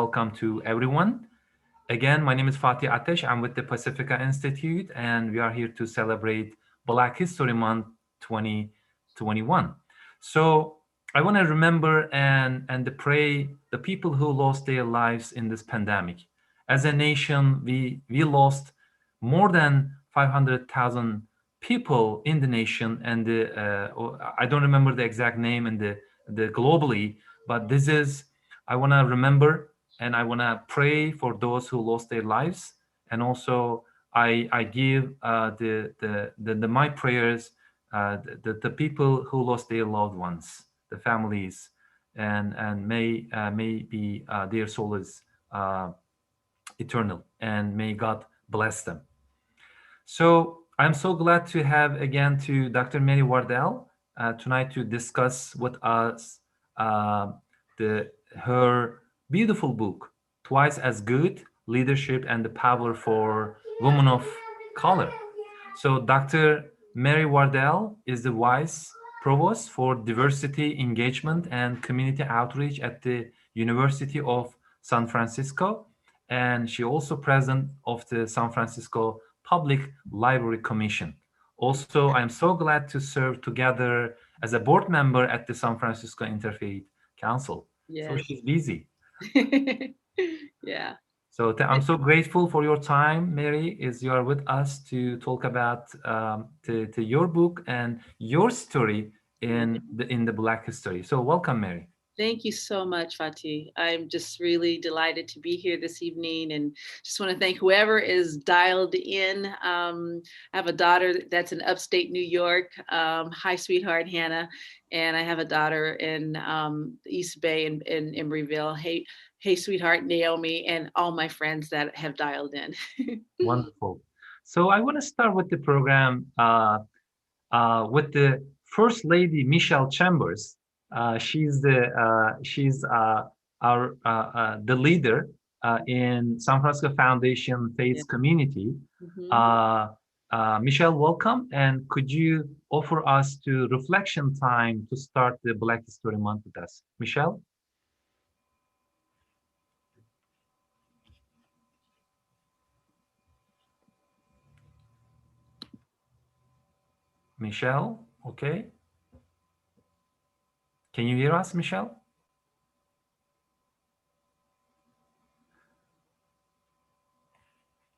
Welcome to everyone. Again, my name is Fatih Atesh. I'm with the Pacifica Institute, and we are here to celebrate Black History Month 2021. So I want to remember and to pray the people who lost their lives in this pandemic. As a nation, we lost more than 500,000 people in the nation, and I don't remember the exact name and the globally, but this is I want to remember and I want to pray for those who lost their lives, and also I give the my prayers the people who lost their loved ones, the families, and may be their soul is eternal, and may God bless them. So I'm so glad to have again to Dr. Mary Wardell tonight to discuss with us uh, the her beautiful book, Twice as Good: Leadership and the Power for Women of Color. So Dr. Mary Wardell is the Vice Provost for Diversity Engagement and Community Outreach at the University of San Francisco, and she also president of the San Francisco Public Library Commission. Also, I'm so glad to serve together as a board member at the San Francisco Interfaith Council. So Yes. she's busy. Yeah. So I'm so grateful for your time, Mary, as you are with us to talk about to your book and your story in the Black history. So welcome, Mary. Thank you so much, Fatih. I'm just really delighted to be here this evening and just want to thank whoever is dialed in. I have a daughter that's in upstate New York. Hi, sweetheart, Hannah. And I have a daughter in the East Bay in Emeryville. Hey, sweetheart, Naomi, and all my friends that have dialed in. Wonderful. So I want to start with the program with the First Lady Michelle Chambers. She's our the leader in San Francisco Foundation Yeah. Faith Community. Mhm. Uh, Michelle, welcome, and could you offer us to reflection time to start the Black History Month with us, Michelle? Michelle, okay, can you hear us, Michelle?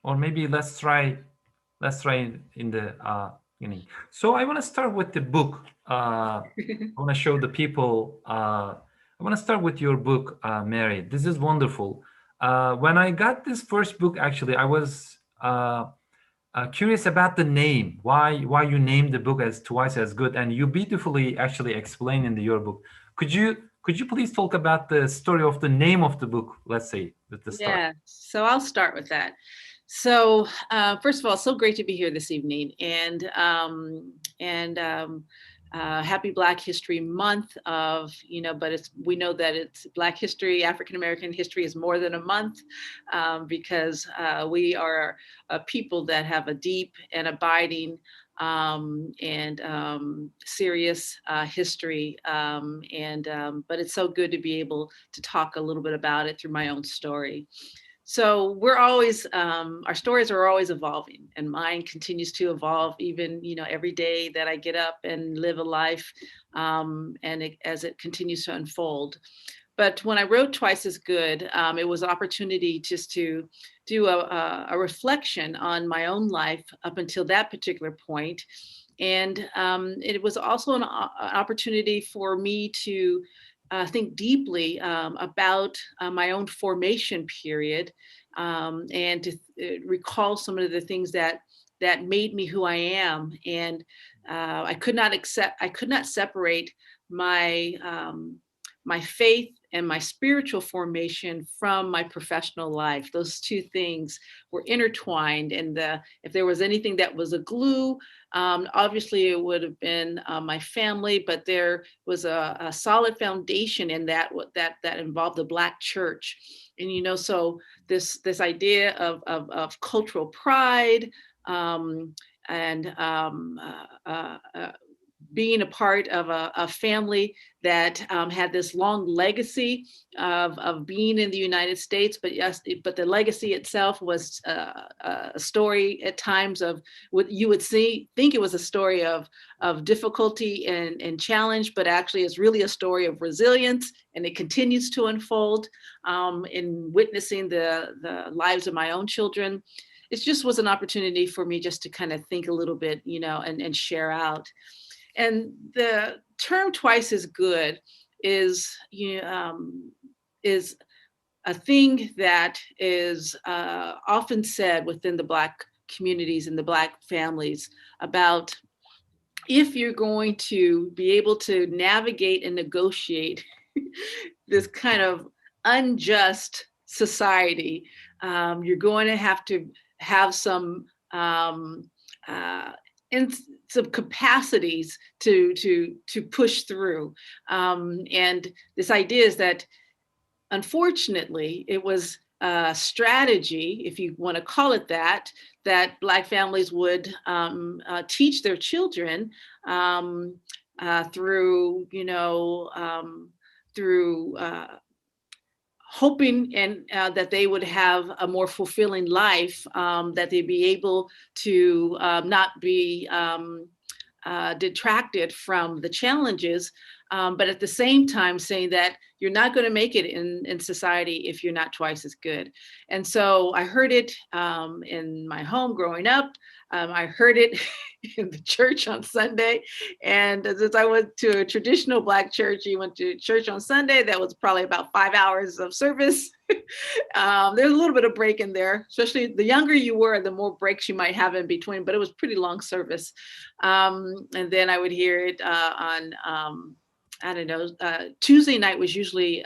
Or maybe let's try in the beginning. So I want to start with the book. I want to show the people. I want to start with your book, Mary. This is wonderful. When I got this first book, actually, I was curious about the name. Why you named the book as Twice as Good, and you beautifully actually explain in your book. Could you please talk about the story of the name of the book? Let's say at the start. Yeah, so I'll start with that. So first of all, so great to be here this evening, and happy Black History Month. But we know that it's Black History, African American history is more than a month, because we are a people that have a deep and abiding and serious history. But it's so good to be able to talk a little bit about it through my own story. So we're always, our stories are always evolving, and mine continues to evolve even, every day that I get up and live a life, as it continues to unfold. But when I wrote Twice as Good, it was an opportunity just to do a reflection on my own life up until that particular point. And it was also an opportunity for me to think deeply about my own formation period, and to recall some of the things that made me who I am. And I could not separate my my faith and my spiritual formation from my professional life. Those two things were intertwined. And if there was anything that was a glue, obviously it would have been my family, but there was a solid foundation in that involved the Black church. And so this idea of cultural pride, and being a part of a family that had this long legacy of being in the United States, but the legacy itself was a story at times of what you would think it was a story of difficulty and challenge, but actually it's really a story of resilience, and it continues to unfold in witnessing the lives of my own children. It just was an opportunity for me just to kind of think a little bit, and share out. And the term "twice as good" is a thing that is often said within the Black communities and the Black families about if you're going to be able to navigate and negotiate this kind of unjust society, you're going to have some and some capacities to push through. And this idea is that, unfortunately, it was a strategy, if you want to call it that Black families would teach their children through hoping and that they would have a more fulfilling life, that they'd be able to not be detracted from the challenges, but at the same time saying that you're not going to make it in society if you're not twice as good. And so I heard it in my home growing up. I heard it in the church on Sunday. And since I went to a traditional Black church, you went to church on Sunday, that was probably about 5 hours of service. There's a little bit of break in there, especially the younger you were, the more breaks you might have in between, but it was pretty long service. And then I would hear it on, I don't know, Tuesday night was usually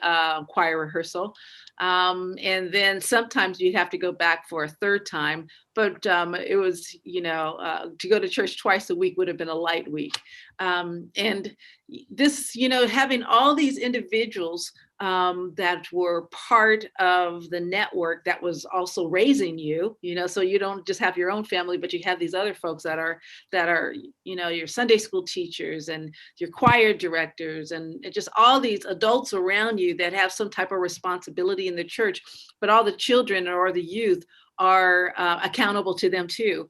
choir rehearsal. And then sometimes you'd have to go back for a third time, but it was, to go to church twice a week would have been a light week. And this, having all these individuals that were part of the network that was also raising you, so you don't just have your own family, but you have these other folks that are, your Sunday school teachers and your choir directors and just all these adults around you that have some type of responsibility in the church, but all the children or the youth are accountable to them too,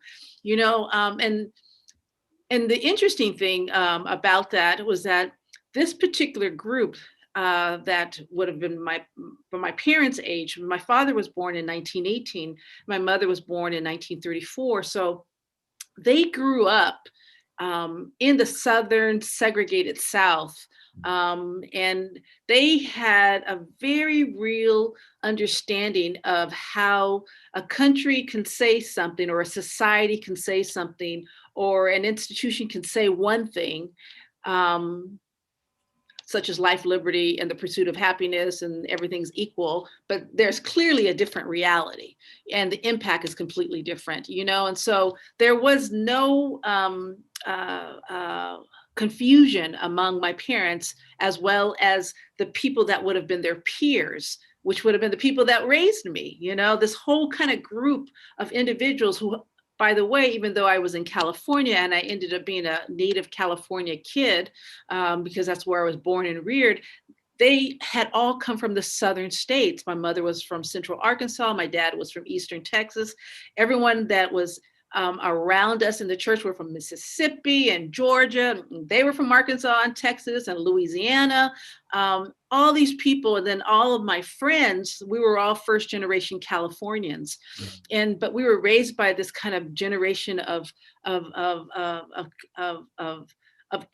and the interesting thing about that was that this particular group that would have been from my parents' age. My father was born in 1918. My mother was born in 1934. So they grew up in the Southern segregated South. And they had a very real understanding of how a country can say something, or a society can say something, or an institution can say one thing, such as life, liberty, and the pursuit of happiness, and everything's equal, but there's clearly a different reality, and the impact is completely different, and so there was no confusion among my parents, as well as the people that would have been their peers, which would have been the people that raised me, this whole kind of group of individuals who, by the way, even though I was in California and I ended up being a native California kid, because that's where I was born and reared, they had all come from the southern states. My mother was from Central Arkansas. My dad was from Eastern Texas. Everyone that was around us in the church were from Mississippi and Georgia. They were from Arkansas and Texas and Louisiana. All these people, and then all of my friends, we were all first generation Californians, but we were raised by this kind of generation of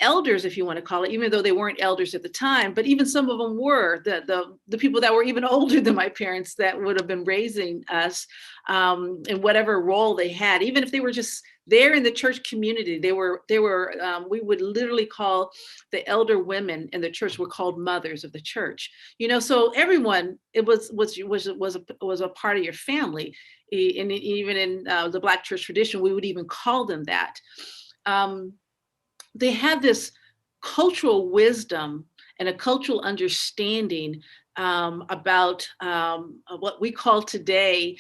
elders, if you want to call it, even though they weren't elders at the time, but even some of them were the people that were even older than my parents that would have been raising us in whatever role they had, even if they were just there in the church community. They were we would literally call the elder women in the church were called mothers of the church, so everyone, it was a part of your family. And even in the Black church tradition, we would even call them that. They had this cultural wisdom and a cultural understanding about what we call today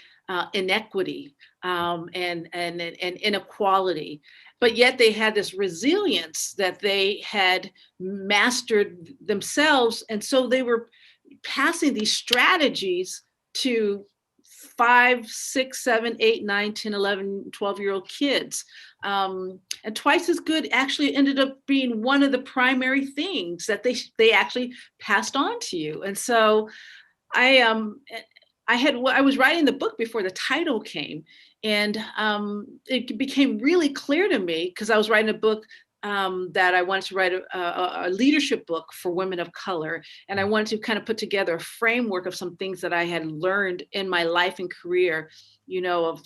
inequity and inequality. But yet they had this resilience that they had mastered themselves. And so they were passing these strategies to 5, 6, 7, 8, 9, 10, 11, 12-year-old kids. And Twice as Good actually ended up being one of the primary things that they actually passed on to you. And so I was writing the book before the title came, and it became really clear to me, because I was writing a book that I wanted to write a leadership book for women of color. And I wanted to kind of put together a framework of some things that I had learned in my life and career, of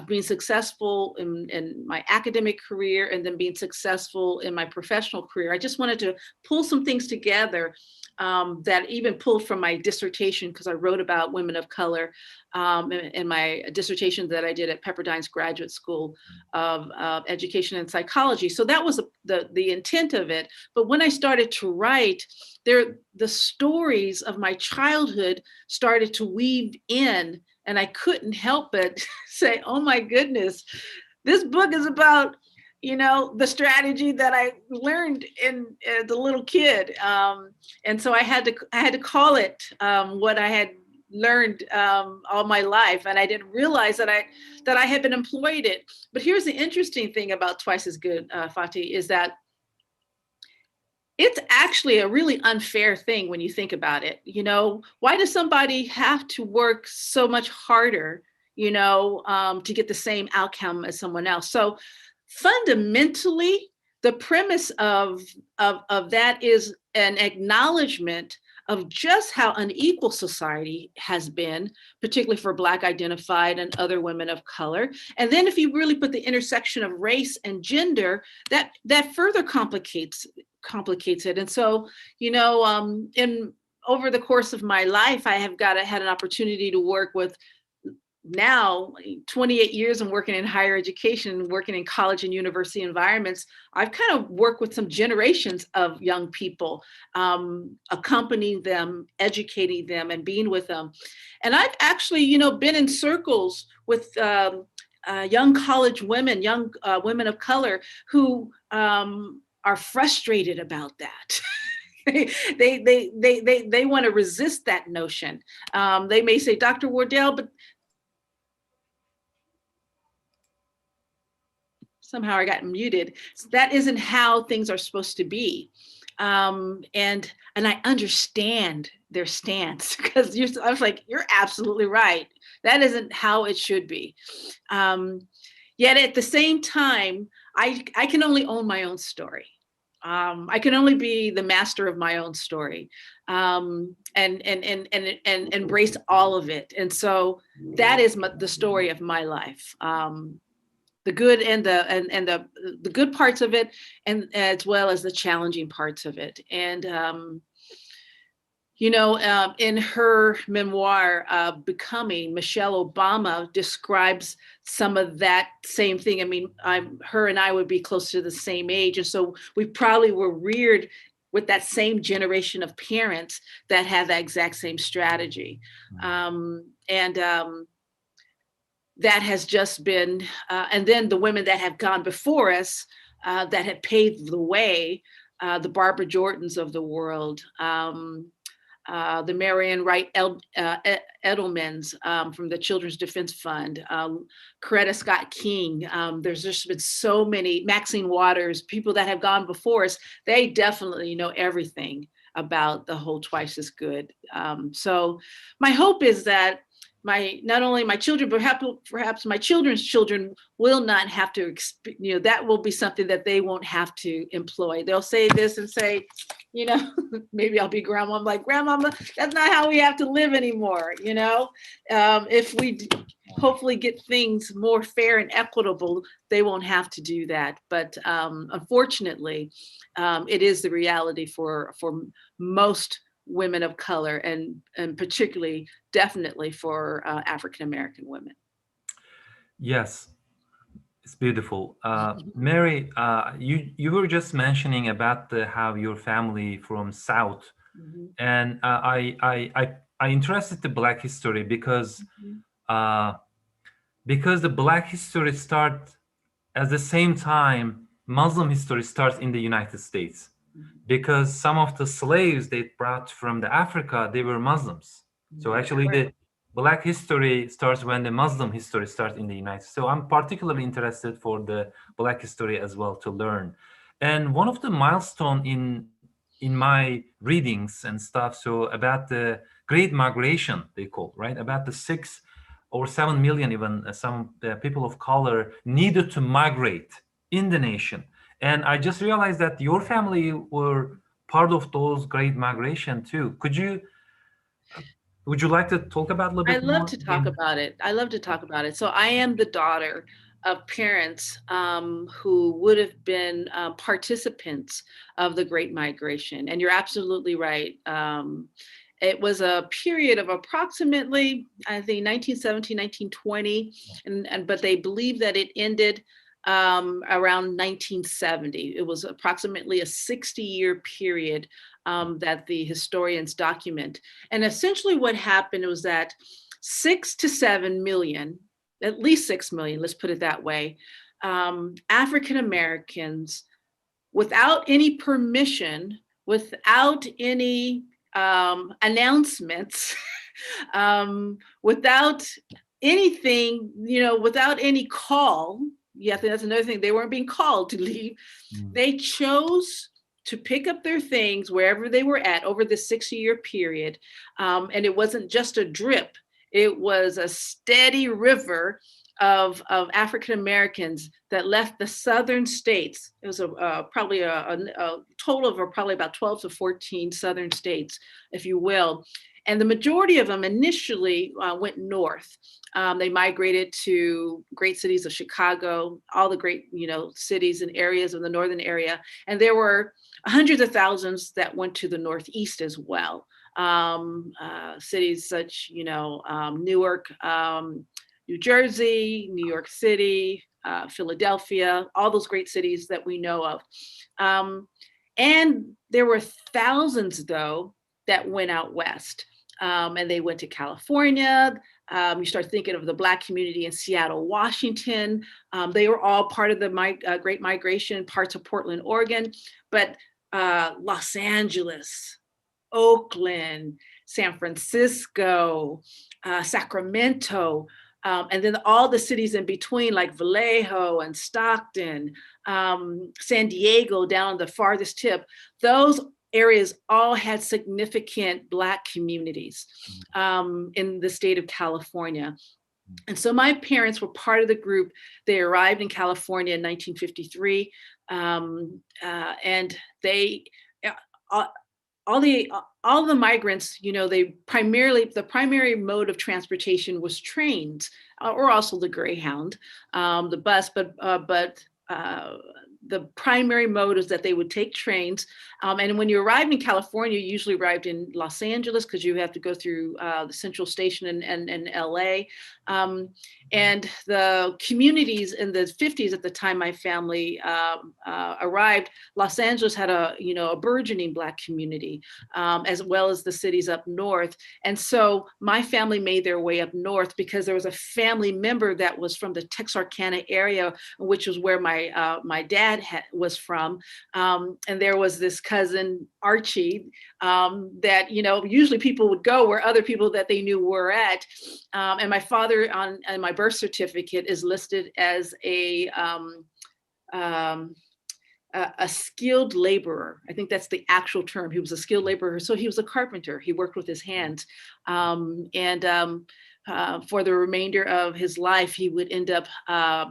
being successful in my academic career and then being successful in my professional career. I just wanted to pull some things together that even pulled from my dissertation, because I wrote about women of color in my dissertation that I did at Pepperdine's Graduate School of Education and Psychology. So that was the intent of it. But when I started to write, the stories of my childhood started to weave in, and I couldn't help but say, oh my goodness, this book is about the strategy that I learned as a little kid. And so I had to call it what I had learned all my life. And I didn't realize that I had been employed it. But here's the interesting thing about Twice as Good, Fatih, is that it's actually a really unfair thing when you think about it. Why does somebody have to work so much harder, to get the same outcome as someone else? So fundamentally, the premise of that is an acknowledgement of just how unequal society has been, particularly for Black identified and other women of color. And then if you really put the intersection of race and gender, that further complicates it. And so, over the course of my life, I have had an opportunity to work with, now 28 years I'm working in higher education, working in college and university environments. I've kind of worked with some generations of young people, accompanying them, educating them, and being with them. And I've actually, been in circles with young college women, young women of color who are frustrated about that. They want to resist that notion. They may say, Dr. Wardell, but somehow I got muted. So that isn't how things are supposed to be. And I understand their stance, because I was like, you're absolutely right. That isn't how it should be. Yet at the same time, I can only own my own story. I can only be the master of my own story, and embrace all of it. And so that is the story of my life. The good and the good parts of it, and as well as the challenging parts of it. And in her memoir, Becoming, Michelle Obama describes some of that same thing. I mean, her and I would be close to the same age. And so we probably were reared with that same generation of parents that had that exact same strategy. That has just been, and then the women that have gone before us, that have paved the way, the Barbara Jordans of the world, the Marian Wright Edelmans from the Children's Defense Fund, Coretta Scott King. There's just been so many, Maxine Waters, people that have gone before us. They definitely know everything about the whole Twice as Good. So my hope is that not only my children, but perhaps my children's children will not have to, that will be something that they won't have to employ. They'll say this and say, maybe I'll be grandma. I'm like, grandmama, that's not how we have to live anymore. If we hopefully get things more fair and equitable, they won't have to do that. But unfortunately, it is the reality for most women of color, and particularly, definitely for African-American women. Yes, it's beautiful. Mary, you were just mentioning about how your family from South, and I I interested in Black history Mhm. uh, because the Black history starts at the same time Muslim history starts in the United States. Because some of the slaves they brought from the Africa, they were Muslims. So Mhm. actually Right. the Black history starts when the Muslim history starts in the United States. So I'm particularly interested for the Black history as well to learn. And one of the milestone in my readings and stuff, so about the Great Migration, they call, right? About the 6 or 7 million, even some people of color needed to migrate in the nation. And I just realized that your family were part of those great migration too. Would you like to talk about a little I bit love more? to I talk mean, about it. I love to talk about it. So I am the daughter of parents who would have been participants of the Great Migration. And you're absolutely right. It was a period of approximately, I think, 1917, 1920, but they believe that it ended around 1970. It was approximately a 60-year period that the historians document. And essentially what happened was that 6 to 7 million, at least 6 million, let's put it that way, African Americans, without any permission, without any announcements, without anything, without any call. Yeah, that's another thing. They weren't being called to leave. mm, They chose to pick up their things wherever they were at over the 6-year period. And it wasn't just a drip, it was a steady river of African Americans that left the southern states. It was probably a total of probably about 12 to 14 southern states, if you will. And the majority of them initially went north. They migrated to great cities of Chicago, all the great, cities and areas of the northern area. And there were hundreds of thousands that went to the northeast as well. Cities such, Newark, New Jersey, New York City, Philadelphia, all those great cities that we know of. And there were thousands, though, that went out west. And they went to California. You start thinking of the Black community in Seattle, Washington. They were all part of the Great Migration, parts of Portland, Oregon. But Los Angeles, Oakland, San Francisco, Sacramento, and then all the cities in between, like Vallejo and Stockton, San Diego, down on the farthest tip. Those areas all had significant Black communities in the state of California. And so my parents were part of the group. They arrived in California in 1953, and they uh, all the migrants, the primary mode of transportation was trains, or also the Greyhound, the bus, but the primary mode is that they would take trains. And when you arrived in California, you usually arrived in Los Angeles because you have to go through the Central Station in LA. And the communities in the 50s, at the time my family arrived, Los Angeles had a burgeoning Black community, as well as the cities up north. And so my family made their way up north because there was a family member that was from the Texarkana area, which was where my dad was from. And there was this cousin, Archie, that, usually people would go where other people that they knew were at. And my father on my birth certificate is listed as a skilled laborer. I think that's the actual term. He was a skilled laborer. So he was a carpenter. He worked with his hands. For the remainder of his life, he would end up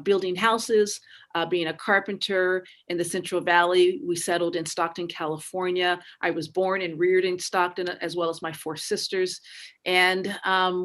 building houses, being a carpenter in the Central Valley. We settled in Stockton, California. I was born and reared in Stockton, as well as my 4 sisters. And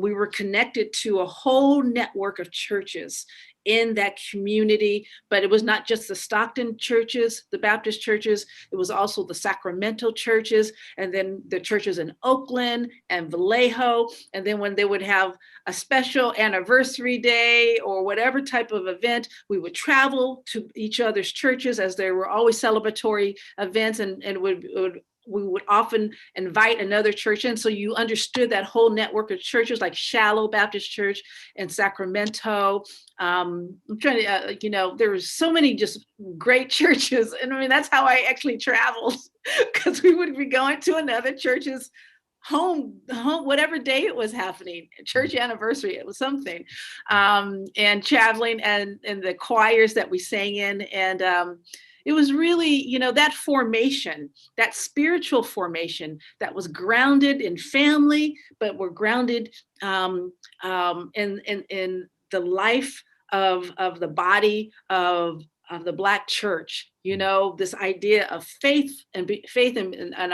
we were connected to a whole network of churches in that community. But it was not just the Stockton churches, the Baptist churches, it was also the Sacramento churches, and then the churches in Oakland and Vallejo. And then when they would have a special anniversary day or whatever type of event, we would travel to each other's churches, as there were always celebratory events, and would we would often invite another church in. So you understood that whole network of churches like Shallow Baptist Church in Sacramento. I'm trying to, there was so many just great churches. And I mean, that's how I actually traveled, because we would be going to another church's home, whatever day it was happening, church anniversary, it was something, and traveling, and the choirs that we sang in. And it was really, that formation, that spiritual formation that was grounded in family, but were grounded in the life of the body of the Black church. This idea of faith and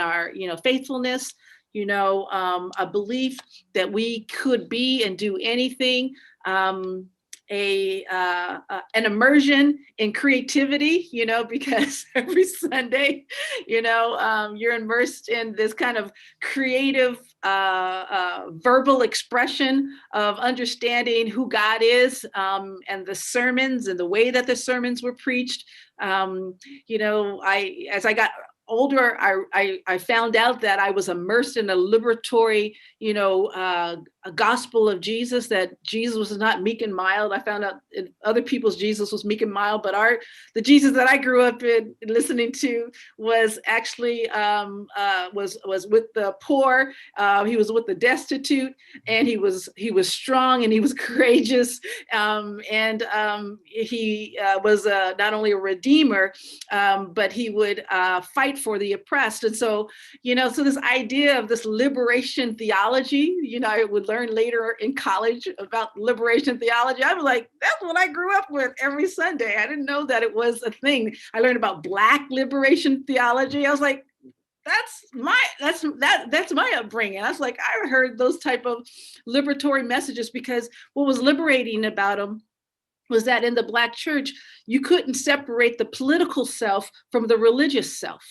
our, faithfulness, a belief that we could be and do anything, an immersion in creativity, because every Sunday, you're immersed in this kind of creative verbal expression of understanding who God is, and the sermons and the way that the sermons were preached. As I got older, I found out that I was immersed in a liberatory, a gospel of Jesus, that Jesus was not meek and mild. I found out other people's Jesus was meek and mild, but the Jesus that I grew up in listening to was actually was with the poor. He was with the destitute, and he was strong, and he was courageous, and he was not only a redeemer, but he would fight for the oppressed. And so, so this idea of this liberation theology, I would learn later in college about liberation theology. I was like, that's what I grew up with every Sunday. I didn't know that it was a thing. I learned about Black liberation theology. I was like, that's my upbringing. I was like, I heard those type of liberatory messages, because what was liberating about them was that in the Black church, you couldn't separate the political self from the religious self.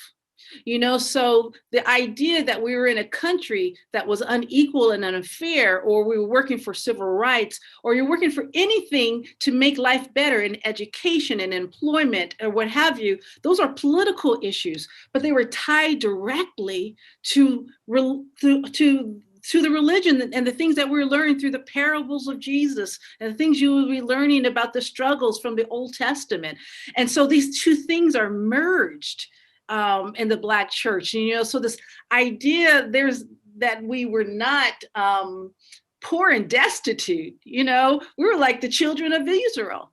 So the idea that we were in a country that was unequal and unfair, or we were working for civil rights, or you're working for anything to make life better in education and employment or what have you, those are political issues, but they were tied directly to the religion and the things that we're learning through the parables of Jesus, and the things you will be learning about the struggles from the Old Testament. And so these two things are merged in the Black church. So this idea that we were not poor and destitute, we were like the children of Israel,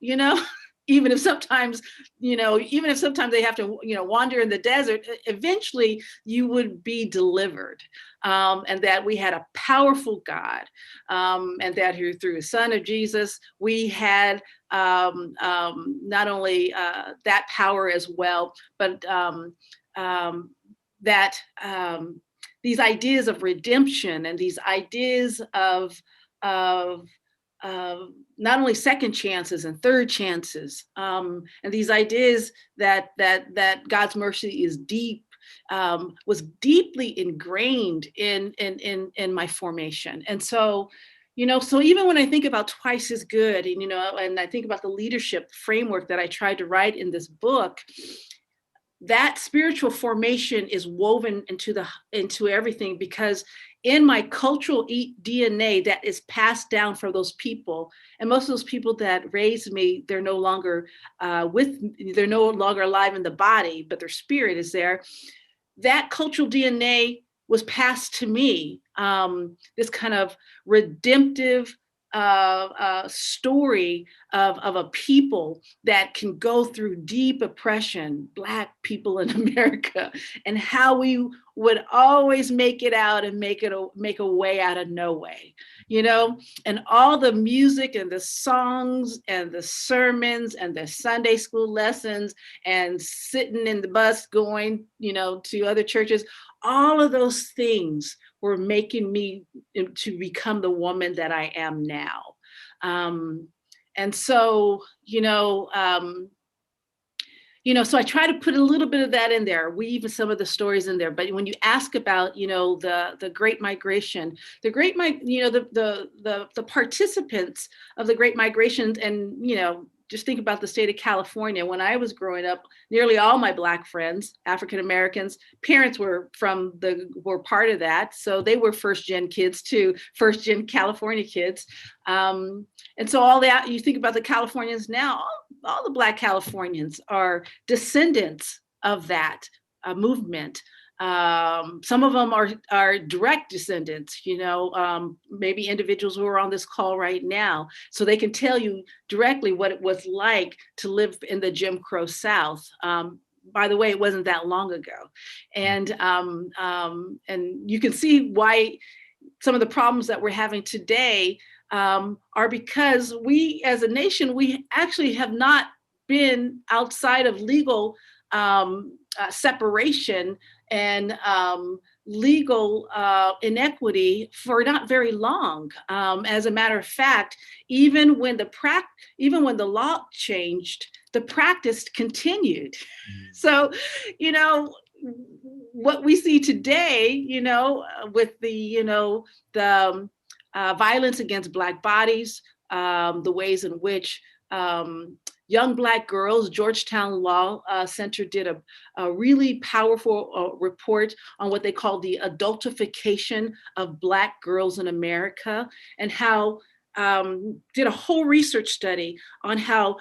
even if sometimes they have to, wander in the desert, eventually you would be delivered. And that we had a powerful God, and that through the Son of Jesus, we had not only that power as well, but that these ideas of redemption and these ideas of not only second chances and third chances, and these ideas that God's mercy is deep, was deeply ingrained in my formation. And so, so even when I think about Twice as Good, and I think about the leadership framework that I tried to write in this book, that spiritual formation is woven into everything, because in my cultural DNA that is passed down from those people, and most of those people that raised me, they're no longer they're no longer alive in the body, but their spirit is there. That cultural DNA was passed to me, this kind of redemptive story of a people that can go through deep oppression, Black people in America, and how we would always make it out and make a way out of no way, and all the music and the songs and the sermons and the Sunday school lessons and sitting in the bus going, to other churches, all of those things were making me to become the woman that I am now. And so, so I try to put a little bit of that in there, weave some of the stories in there. But when you ask about, the Great Migration, the participants of the Great Migration, and, just think about the state of California. When I was growing up, nearly all my Black friends, African Americans, parents were part of that. So they were first gen kids too, first gen California kids. And so all that, you think about the Californians now, all the Black Californians are descendants of that movement. Some of them are direct descendants, maybe individuals who are on this call right now, so they can tell you directly what it was like to live in the Jim Crow South. By the way, it wasn't that long ago. And you can see why some of the problems that we're having today are because we as a nation, we actually have not been outside of legal separation and legal inequity for not very long. As a matter of fact, even when the law changed, the practice continued. So, what we see today, with the violence against Black bodies, the ways in which young Black girls, Georgetown Law Center did a really powerful report on what they call the adultification of Black girls in America, and how did a whole research study on how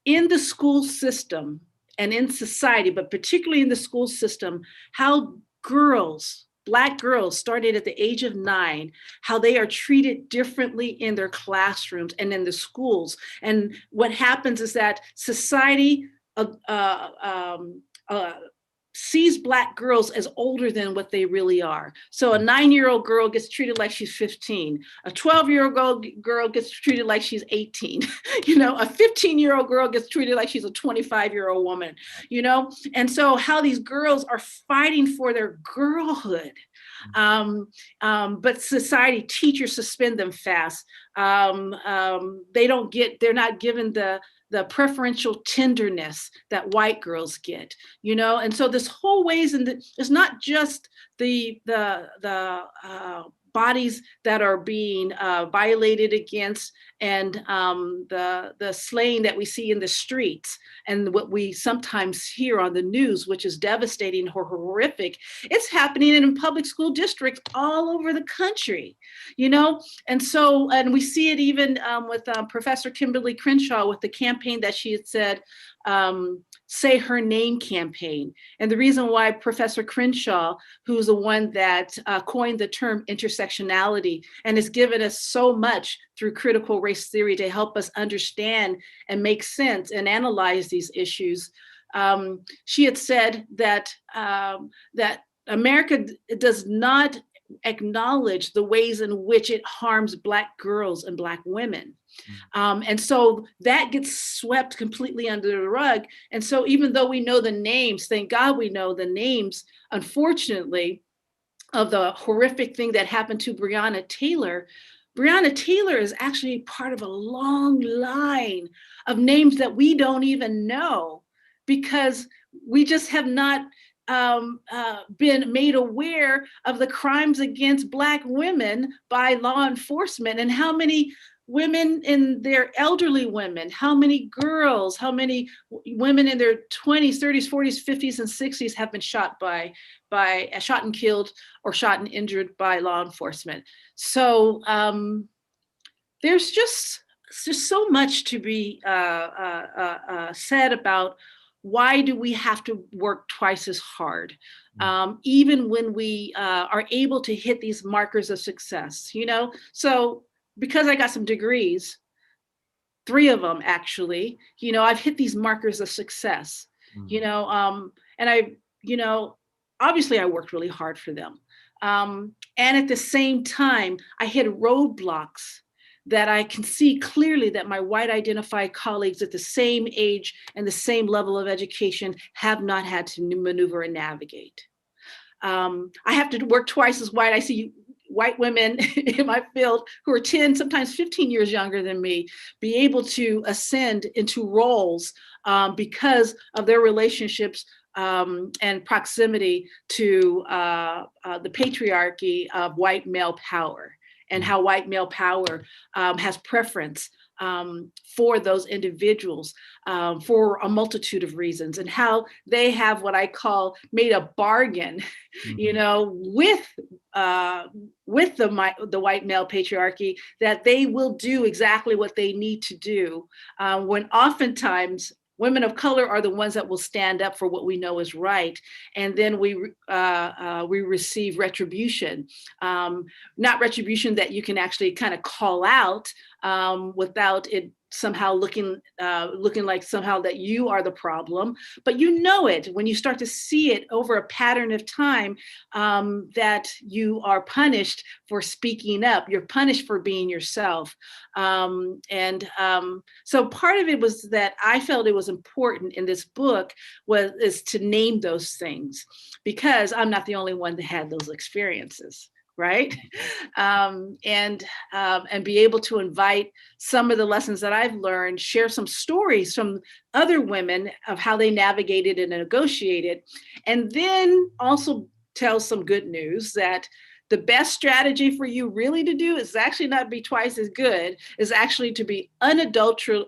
in the school system and in society, but particularly in the school system, how Black girls started at the age of 9, how they are treated differently in their classrooms and in the schools. And what happens is that society sees Black girls as older than what they really are. So a 9-year-old girl gets treated like she's 15. A 12-year-old girl gets treated like she's 18. A 15-year-old girl gets treated like she's a 25-year-old woman, And so how these girls are fighting for their girlhood. But society, teachers suspend them fast. They're not given the preferential tenderness that white girls get, and so this whole ways, and it's not just the bodies that are being violated against, and the slaying that we see in the streets, and what we sometimes hear on the news, which is devastating or horrific. It's happening in public school districts all over the country, and so, and we see it even with Professor Kimberly Crenshaw with the campaign that she had said, Say Her Name campaign. And the reason why Professor Crenshaw, who's the one that coined the term intersectionality and has given us so much through critical race theory to help us understand and make sense and analyze these issues, she had said that that America does not acknowledge the ways in which it harms Black girls and Black women. And so that gets swept completely under the rug. And so even though we know the names, thank God we know the names, unfortunately, of the horrific thing that happened to Breonna Taylor is actually part of a long line of names that we don't even know, because we just have not been made aware of the crimes against Black women by law enforcement, and how many women in their elderly women, how many girls, how many women in their 20s, 30s, 40s, 50s, and 60s have been shot and killed or shot and injured by law enforcement. So there's just so much to be said about why do we have to work twice as hard, even when we are able to hit these markers of success, So because I got some degrees, 3 of them actually, I've hit these markers of success, and I, obviously I worked really hard for them. And at the same time, I hit roadblocks that I can see clearly that my white identified colleagues at the same age and the same level of education have not had to maneuver and navigate. I have to work twice as white. I see white women in my field who are 10, sometimes 15 years younger than me, be able to ascend into roles because of their relationships and proximity to the patriarchy of white male power. and how white male power has preference for those individuals for a multitude of reasons, and how they have what I call made a bargain, you know, with the white male patriarchy, that they will do exactly what they need to do when oftentimes women of color are the ones that will stand up for what we know is right, and then we receive retribution, not retribution that you can actually kind of call out without it somehow looking like somehow that you are the problem, but you know it when you start to see it over a pattern of time, that you are punished for speaking up, you're punished for being yourself. So part of it was that I felt it was important in this book is to name those things, because I'm not the only one that had those experiences, right? And be able to invite some of the lessons that I've learned, share some stories from other women of how they navigated and negotiated, and then also tell some good news that the best strategy for you really to do is actually not be twice as good, is actually to be unadulterally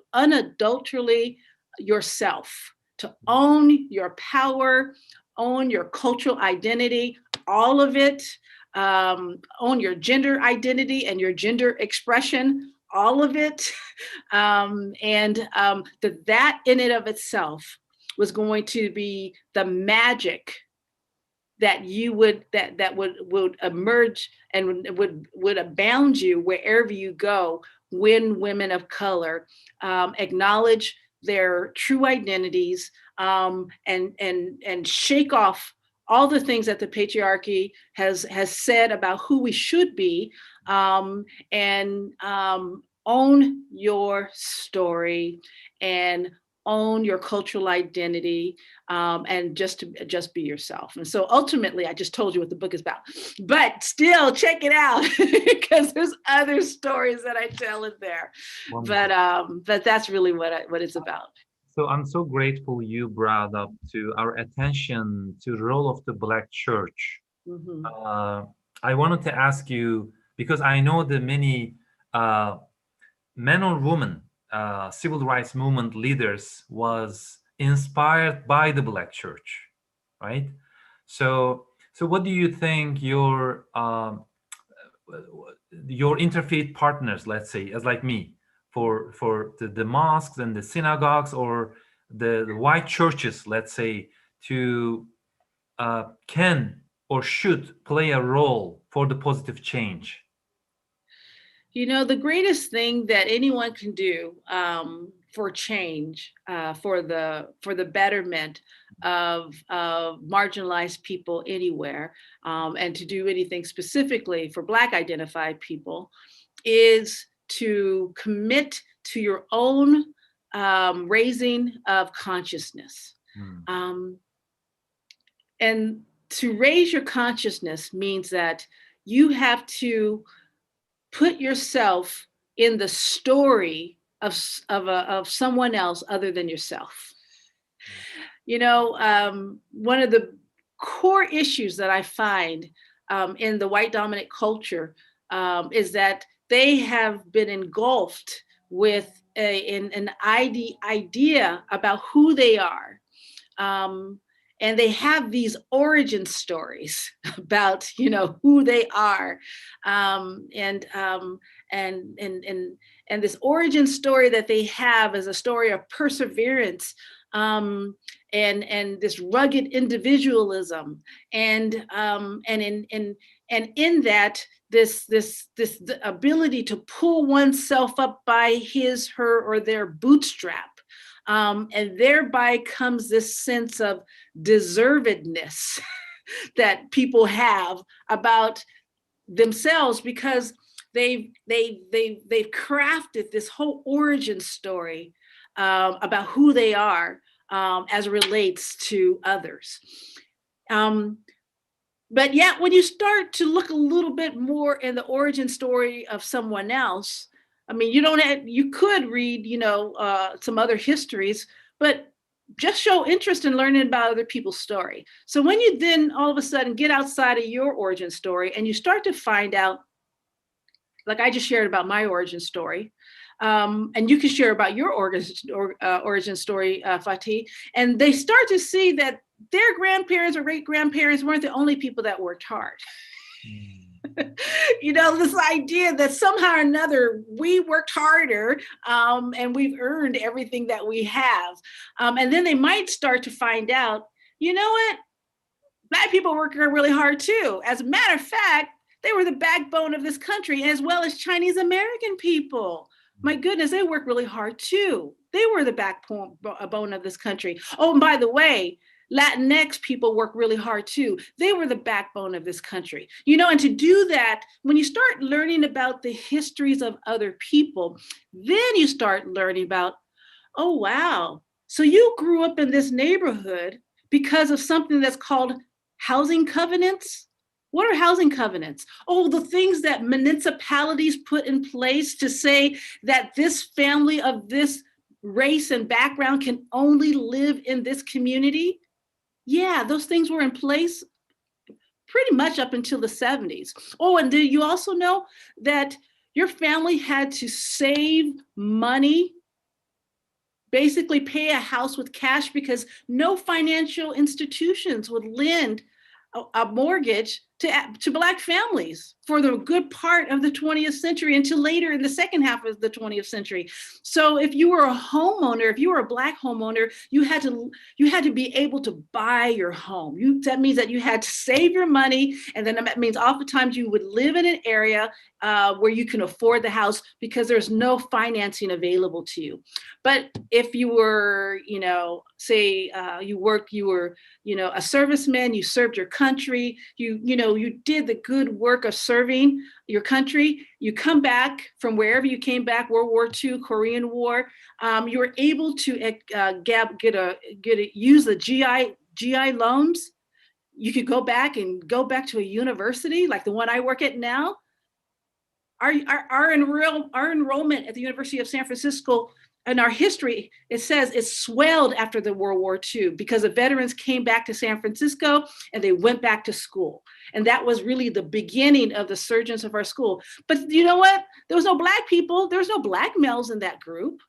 yourself, to own your power, own your cultural identity, all of it, own your gender identity and your gender expression, all of it. That in and of itself was going to be the magic that you would would emerge and would abound you wherever you go, when women of color acknowledge their true identities, and shake off all the things that the patriarchy has said about who we should be, and own your story and own your cultural identity, and just be yourself. And so ultimately, I just told you what the book is about, but still check it out because there's other stories that I tell in there. Wonderful. But that's really what it's about. So I'm so grateful you brought up to our attention to the role of the Black church. I wanted to ask you, because I know that many men or women civil rights movement leaders was inspired by the Black church, right? So what do you think your interfaith partners, let's say, as like me, for the mosques and the synagogues or the white churches, let's say, to can or should play a role for the positive change? You know, the greatest thing that anyone can do for change, for the betterment of marginalized people anywhere, and to do anything specifically for Black identified people, is to commit to your own raising of consciousness. And to raise your consciousness means that you have to put yourself in the story of someone else other than yourself. You know, one of the core issues that I find in the white dominant culture is that they have been engulfed with an idea about who they are. And they have these origin stories about, you know, who they are, and this origin story that they have is a story of perseverance, and this rugged individualism, and in that this ability to pull oneself up by his, her, or their bootstrap. And thereby comes this sense of deservedness that people have about themselves, because they've crafted this whole origin story about who they are as it relates to others. But yet, when you start to look a little bit more in the origin story of someone else, I mean, you could read, you know, some other histories, but just show interest in learning about other people's story. So when you then all of a sudden get outside of your origin story and you start to find out like I just shared about my origin story. And you can share about your origin story, Fatih. And they start to see that their grandparents or great grandparents weren't the only people that worked hard. You know, this idea that somehow or another we worked harder and we've earned everything that we have. And then they might start to find out, you know what? Black people work really hard too. As a matter of fact, they were the backbone of this country, as well as Chinese American people. My goodness, they work really hard too. They were the backbone of this country. Oh, and by the way, Latinx people work really hard too. They were the backbone of this country. You know, and to do that, when you start learning about the histories of other people, then you start learning about, oh, wow. So you grew up in this neighborhood because of something that's called housing covenants. What are housing covenants? Oh, the things that municipalities put in place to say that this family of this race and background can only live in this community. Yeah, those things were in place pretty much up until the 70s. Oh, and did you also know that your family had to save money, basically pay a house with cash, because no financial institutions would lend a mortgage to Black families for the good part of the 20th century until later in the second half of the 20th century. So if you were a homeowner, if you were a Black homeowner, you had to be able to buy your home. That means that you had to save your money, and then that means oftentimes you would live in an area where you can afford the house because there's no financing available to you. But if you were, you know, say you were, you know, a serviceman, you served your country, you did the good work of serving your country, you come back from wherever you came back, World War II, Korean War, you were able to use the GI loans. You could go back to a university like the one I work at now. Our enrollment at the University of San Francisco, in our history, it says it swelled after the World War II because the veterans came back to San Francisco and they went back to school. And that was really the beginning of the surgence of our school. But you know what? There was no Black people. There was no Black males in that group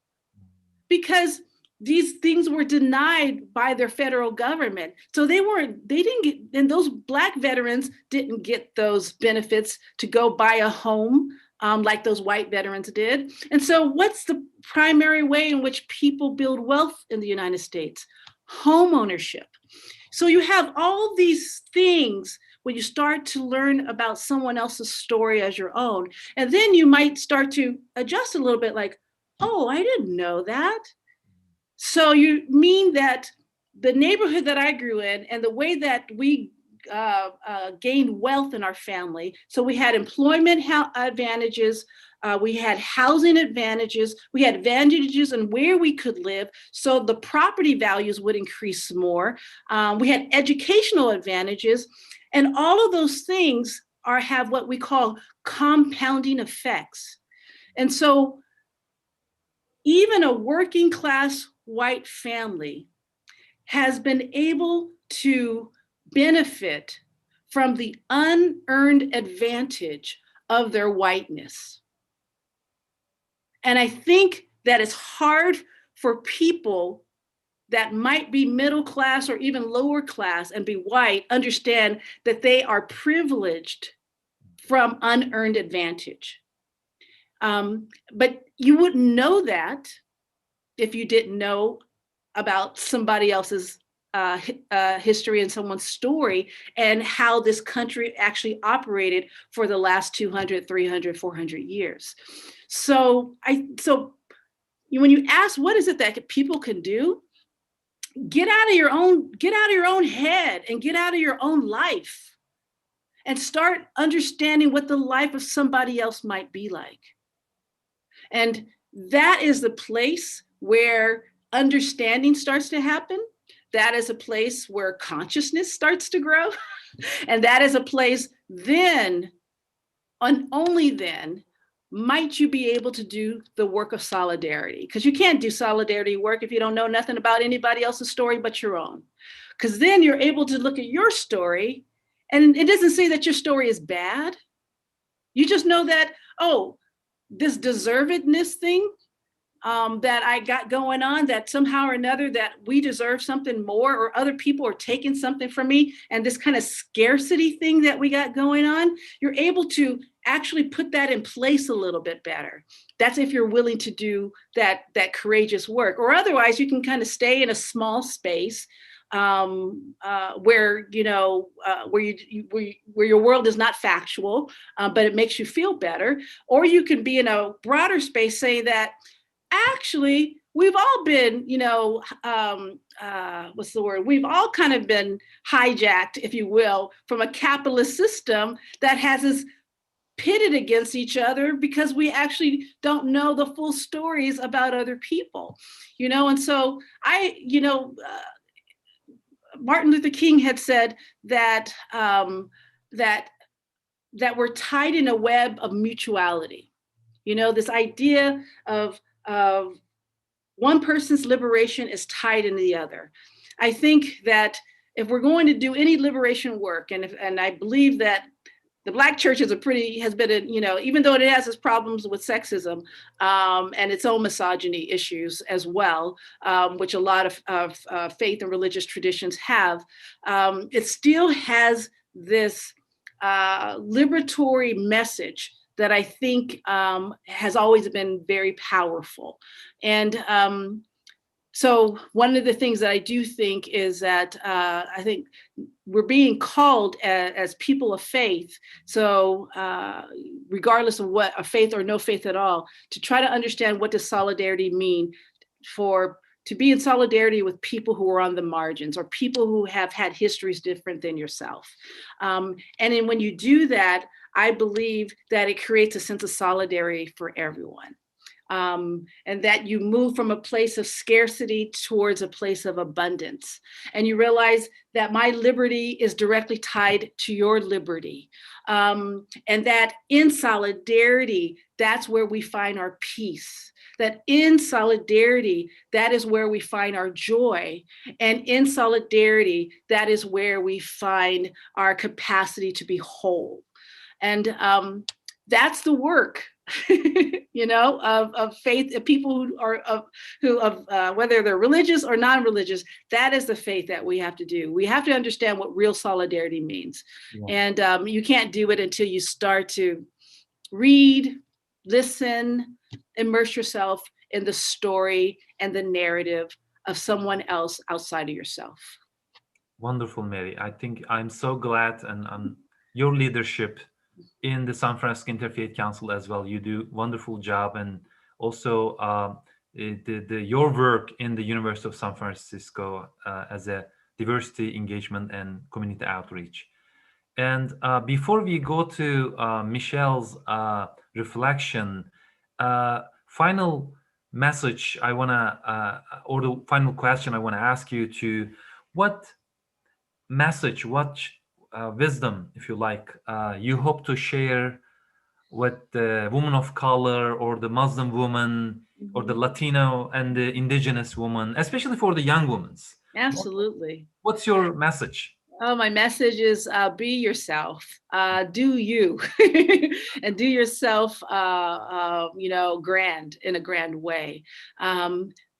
because these things were denied by their federal government. So they didn't get, and those Black veterans didn't get those benefits to go buy a home like those white veterans did. And so what's the primary way in which people build wealth in the United States? Home ownership. So you have all these things when you start to learn about someone else's story as your own. And then you might start to adjust a little bit like, oh, I didn't know that. So you mean that the neighborhood that I grew in and the way that we gained wealth in our family. So we had employment advantages, we had housing advantages, we had advantages in where we could live. So the property values would increase more. We had educational advantages, and all of those things have what we call compounding effects. And so even a working class white family has been able to benefit from the unearned advantage of their whiteness. And I think that it's hard for people that might be middle class or even lower class and be white understand that they are privileged from unearned advantage. But you wouldn't know that if you didn't know about somebody else's history and someone's story and how this country actually operated for the last 200, 300, 400 years. So when you ask what is it that people can do, get out of your own head and get out of your own life and start understanding what the life of somebody else might be like. And that is the place where understanding starts to happen. That is a place where consciousness starts to grow. And that is a place then, and only then, might you be able to do the work of solidarity. Because you can't do solidarity work if you don't know nothing about anybody else's story but your own. Because then you're able to look at your story, and it doesn't say that your story is bad. You just know that, oh, this deservedness thing that I got going on, that somehow or another that we deserve something more, or other people are taking something from me, and this kind of scarcity thing that we got going on, you're able to actually put that in place a little bit better. That's if you're willing to do that courageous work. Or otherwise, you can kind of stay in a small space where where your world is not factual, but it makes you feel better. Or you can be in a broader space, saying that actually we've all been, what's the word? We've all kind of been hijacked, if you will, from a capitalist system that has us pitted against each other because we actually don't know the full stories about other people, and so Martin Luther King had said that that we're tied in a web of mutuality. This idea of one person's liberation is tied into the other. I think that if we're going to do any liberation work, and I believe that the Black church has been, even though it has its problems with sexism and its own misogyny issues as well, which a lot of faith and religious traditions have, it still has this liberatory message that I think has always been very powerful. And so one of the things that I do think is that I think we're being called as people of faith. So regardless of what a faith or no faith at all, to try to understand what does solidarity mean, to be in solidarity with people who are on the margins, or people who have had histories different than yourself. And then when you do that, I believe that it creates a sense of solidarity for everyone. And that you move from a place of scarcity towards a place of abundance. And you realize that my liberty is directly tied to your liberty. And that in solidarity, that's where we find our peace. That in solidarity, that is where we find our joy. And in solidarity, that is where we find our capacity to be whole. And that's the work of faith, of people whether they're religious or non-religious. That is the faith that we have to do. We have to understand what real solidarity means. Yeah. And you can't do it until you start to read, listen, immerse yourself in the story and the narrative of someone else outside of yourself. Wonderful, Mary. I think I'm so glad, and your leadership in the San Francisco Interfaith Council as well. You do a wonderful job, and also your work in the University of San Francisco as a diversity engagement and community outreach. And before we go to Michelle's reflection, final message I want to, or the final question I want to ask you to, what message, what wisdom, if you like, you hope to share with the woman of color, or the Muslim woman, or the Latino and the indigenous woman, especially for the young women? Absolutely. What's your message? Oh, my message is be yourself, do you, and do yourself, in a grand way.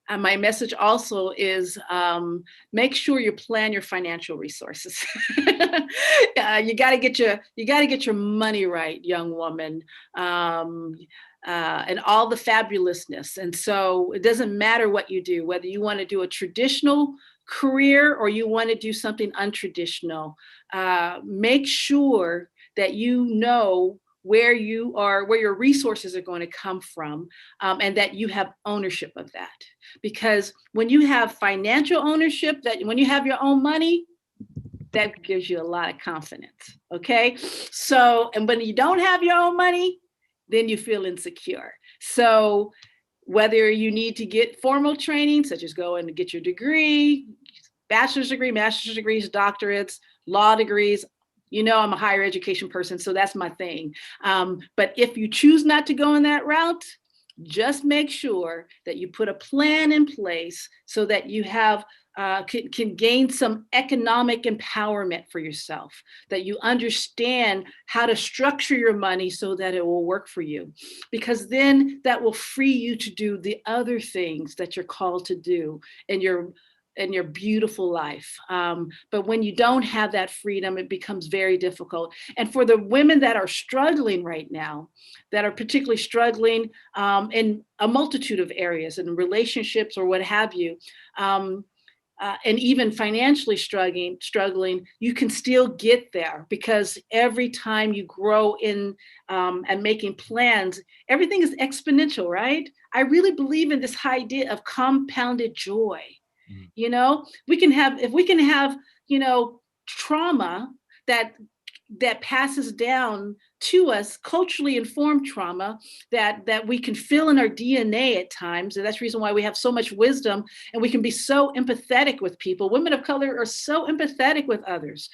And my message also is make sure you plan your financial resources. You got to get your money right, young woman, and all the fabulousness. And so it doesn't matter what you do, whether you want to do a traditional career or you want to do something untraditional. Make sure that you know where you are, where your resources are going to come from, and that you have ownership of that. Because when you have financial ownership, that when you have your own money, that gives you a lot of confidence. Okay. So, and when you don't have your own money, then you feel insecure. So whether you need to get formal training, such as go and get your degree, bachelor's degree, master's degrees, doctorates, law degrees, I'm a higher education person, so that's my thing. But if you choose not to go in that route, Just make sure that you put a plan in place so that you have can gain some economic empowerment for yourself, that you understand how to structure your money so that it will work for you. Because then that will free you to do the other things that you're called to do in your beautiful life. But when you don't have that freedom, it becomes very difficult. And for the women that are struggling right now, that are particularly struggling in a multitude of areas, in relationships or what have you, and even financially struggling, you can still get there, because every time you grow in and making plans, everything is exponential, right? I really believe in this idea of compounded joy. You know, if we can have, trauma that passes down to us, culturally informed trauma that we can feel in our DNA at times. And that's the reason why we have so much wisdom and we can be so empathetic with people. Women of color are so empathetic with others.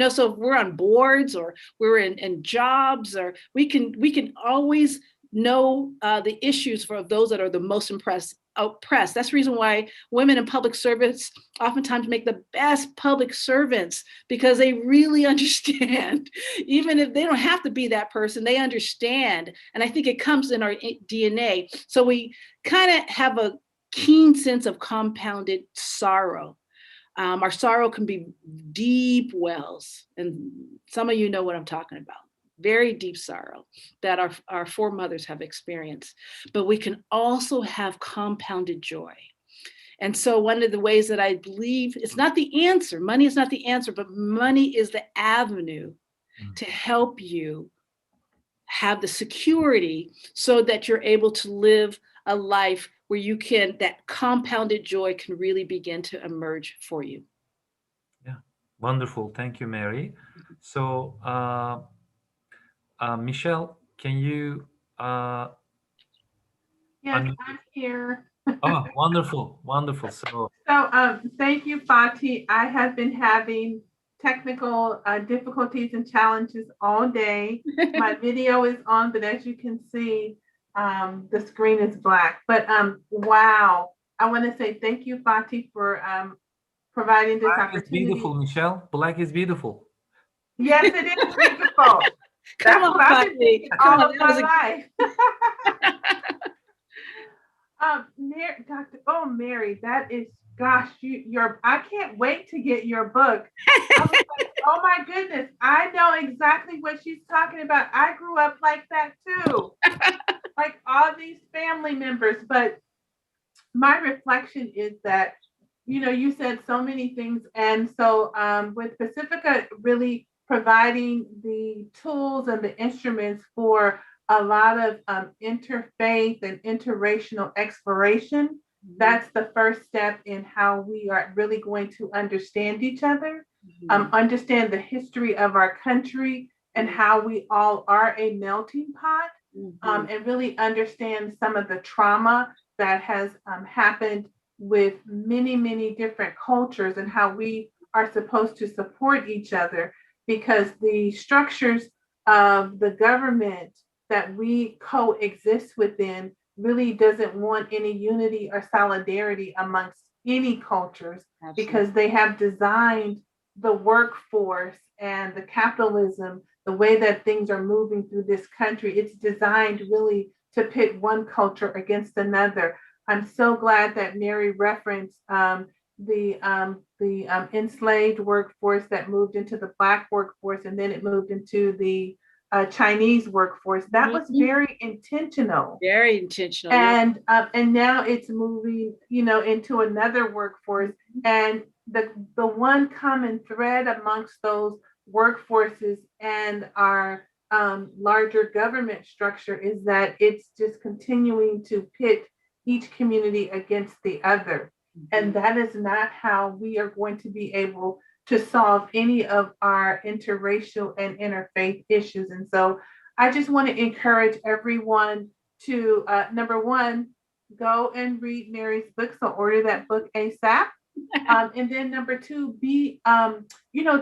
So if we're on boards or we're in jobs, or we can always know the issues for those that are the most oppressed. That's the reason why women in public service oftentimes make the best public servants, because they really understand. Even if they don't have to be that person, they understand. And I think it comes in our DNA. So we kind of have a keen sense of compounded sorrow. Our sorrow can be deep wells, and some of you know what I'm talking about. Very deep sorrow that our foremothers have experienced. But we can also have compounded joy. And so one of the ways that I believe, it's not the answer, money is not the answer, but money is the avenue to help you have the security so that you're able to live a life where that compounded joy can really begin to emerge for you. Yeah, wonderful. Thank you, Mary. So, Michelle, can you? Yes, I'm here. Oh, wonderful, wonderful. So, Thank you, Fati. I have been having technical difficulties and challenges all day. My video is on, but as you can see, the screen is black. But wow, I want to say thank you, Fati, for providing this black is opportunity. beautiful, Michelle. Black is beautiful. Yes, it is beautiful. That's what I've been thinking all of my life. Mary, that is, gosh, I can't wait to get your book. I was like, oh my goodness, I know exactly what she's talking about. I grew up like that too, like all these family members. But my reflection is that, you said so many things. And so with Pacifica really providing the tools and the instruments for a lot of interfaith and interracial exploration, that's the first step in how we are really going to understand each other, understand the history of our country and how we all are a melting pot, and really understand some of the trauma that has happened with many, many different cultures and how we are supposed to support each other, because the structures of the government that we coexist within really doesn't want any unity or solidarity amongst any cultures. Absolutely. Because they have designed the workforce and the capitalism, the way that things are moving through this country, it's designed really to pit one culture against another. I'm so glad that Mary referenced the enslaved workforce that moved into the Black workforce, and then it moved into the Chinese workforce. That was very intentional. Very intentional. And now it's moving, into another workforce. And the one common thread amongst those workforces and our larger government structure is that it's just continuing to pit each community against the other. And that is not how we are going to be able to solve any of our interracial and interfaith issues. And so I just want to encourage everyone to, number one, go and read Mary's book. So order that book ASAP. And then number two,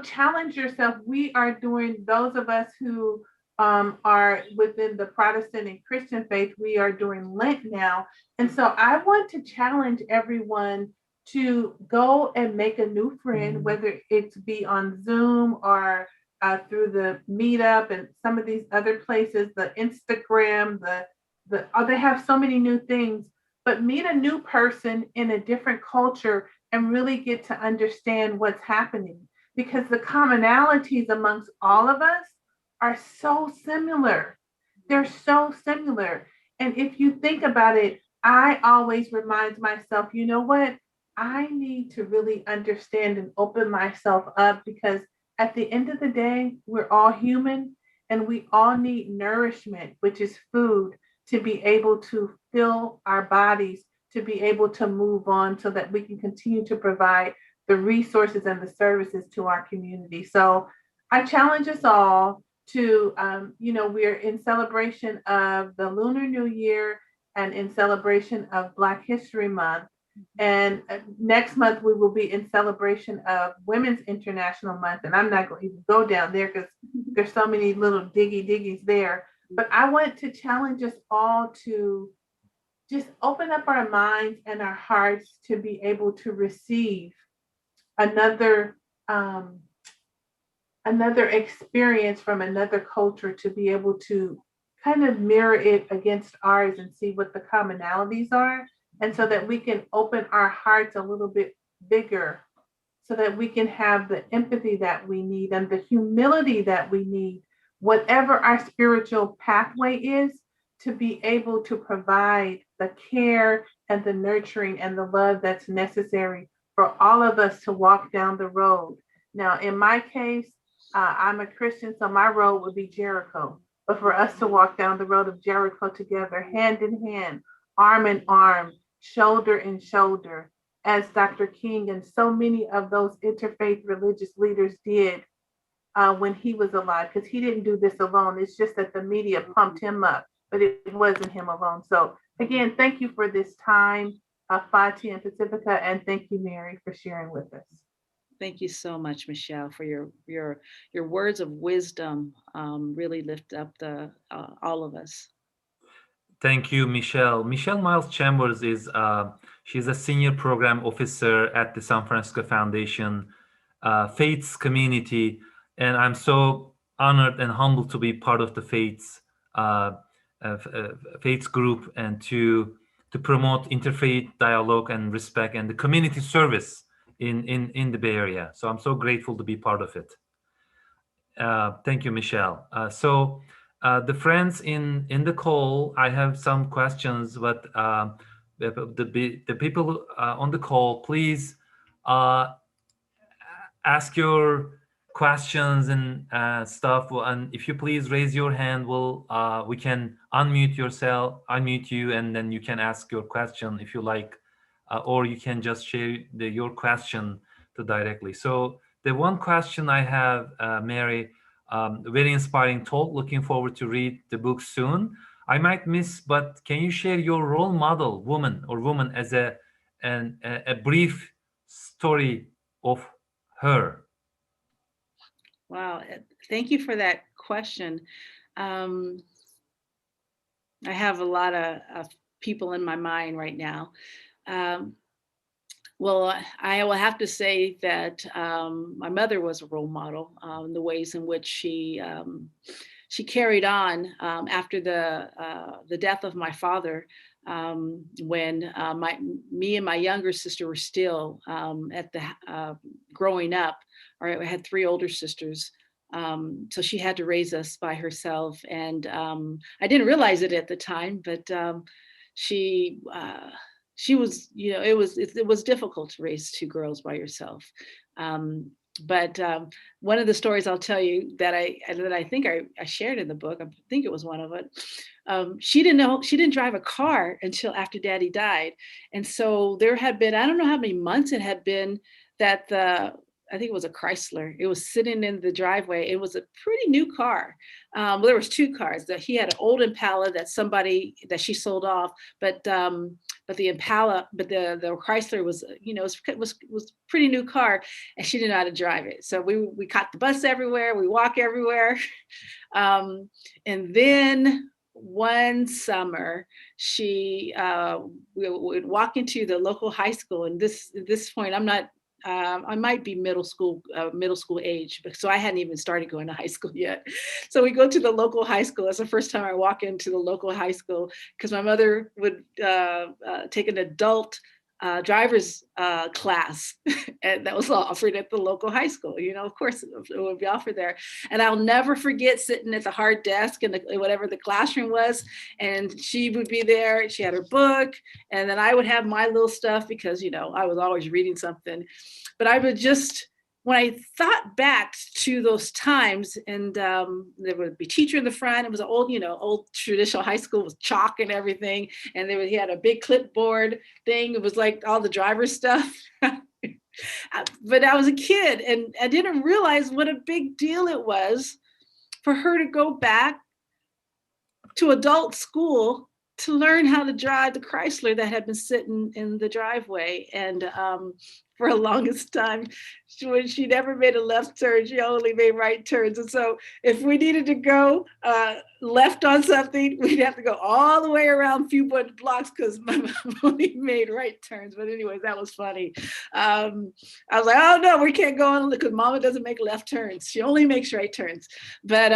challenge yourself. We are doing, those of us who are within the Protestant and Christian faith. We are doing Lent now. And so I want to challenge everyone to go and make a new friend, whether it's be on Zoom or through the Meetup and some of these other places, the Instagram, they have so many new things, but meet a new person in a different culture and really get to understand what's happening, because the commonalities amongst all of us are so similar. They're so similar. And if you think about it, I always remind myself, you know what? I need to really understand and open myself up, because at the end of the day, we're all human and we all need nourishment, which is food, to be able to fill our bodies, to be able to move on so that we can continue to provide the resources and the services to our community. So I challenge us all to, we're in celebration of the Lunar New Year and in celebration of Black History Month. And next month we will be in celebration of Women's International Month. And I'm not going to even go down there because there's so many little diggies there. But I want to challenge us all to just open up our minds and our hearts to be able to receive another experience from another culture, to be able to kind of mirror it against ours and see what the commonalities are. And so that we can open our hearts a little bit bigger, so that we can have the empathy that we need and the humility that we need, whatever our spiritual pathway is, to be able to provide the care and the nurturing and the love that's necessary for all of us to walk down the road. Now, in my case, I'm a Christian, so my road would be Jericho. But for us to walk down the road of Jericho together, hand in hand, arm in arm, shoulder in shoulder, as Dr. King and so many of those interfaith religious leaders did when he was alive, because he didn't do this alone. It's just that the media pumped him up, but it wasn't him alone. So again, thank you for this time, Fati and Pacifica, and thank you, Mary, for sharing with us. Thank you so much, Michelle, for your words of wisdom. Really lift up all of us. Thank you, Michelle. Michelle Miles Chambers she's a senior program officer at the San Francisco Foundation Faiths community, and I'm so honored and humbled to be part of the Faiths group and to promote interfaith dialogue and respect and the community service in the Bay Area. So I'm so grateful to be part of it. Thank you, Michelle. The friends in the call, I have some questions, but the people on the call, please ask your questions and stuff. And if you please raise your hand, we can unmute you, and then you can ask your question if you like, or you can just share your question directly. So the one question I have, Mary. Very inspiring talk. Looking forward to read the book soon. I might miss, but can you share your role model, woman as a brief story of her? Wow, thank you for that question. I have a lot of people in my mind right now. Well, I will have to say that my mother was a role model in the ways in which she carried on after the death of my father, when me and my younger sister were still growing up. I had 3 older sisters, so she had to raise us by herself, and I didn't realize it at the time, but she was, it was difficult to raise 2 girls by yourself. But one of the stories I'll tell you that I think I shared in the book, I think it was one of it. She didn't drive a car until after Daddy died. And so there had been, I don't know how many months it had been that I think it was a Chrysler. It was sitting in the driveway. It was a pretty new car. Well, there was 2 cars. That he had an old Impala that she sold off, but but the Impala, but the Chrysler was, you know, was pretty new car, and she didn't know how to drive it. So we caught the bus everywhere, we walk everywhere. And then one summer, we would walk into the local high school, and this point, I'm not. I might be middle school age, but so I hadn't even started going to high school yet. So we go to the local high school. That's the first time I walk into the local high school, because my mother would take an adult driver's class, and that was offered at the local high school. You know, of course, it would be offered there. And I'll never forget sitting at the hard desk in whatever the classroom was, and she would be there. She had her book, and then I would have my little stuff, because, you know, I was always reading something. But I would just, when I thought back to those times, and there would be teacher in the front. It was an old, you know, old traditional high school with chalk and everything. And he had a big clipboard thing. It was like all the driver stuff. But I was a kid, and I didn't realize what a big deal it was for her to go back to adult school to learn how to drive the Chrysler that had been sitting in the driveway. And for the longest time, she never made a left turn. She only made right turns. And so if we needed to go left on something, we'd have to go all the way around a few blocks, because my mom only made right turns. But anyways, that was funny. I was like, oh no, we can't go on, because Mama doesn't make left turns. She only makes right turns. But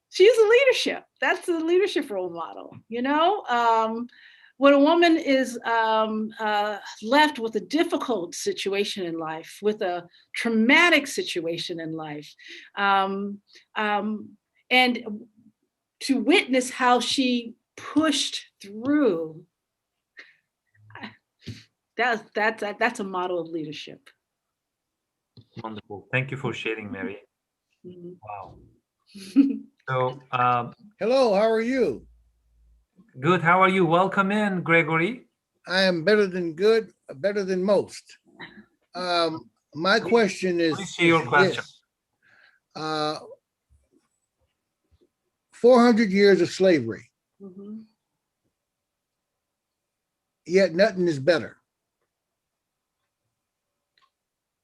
she's a leadership. That's the leadership role model, you know? When a woman is left with a difficult situation in life, with a traumatic situation in life, and to witness how she pushed through, that's a model of leadership. Wonderful. Thank you for sharing, Mary. Mm-hmm. Wow. So, hello, how are you? Good. How are you? Welcome in, Gregory. I am better than good, better than most. My question is, Please share your question. 400 years of slavery, Mm-hmm. yet nothing is better.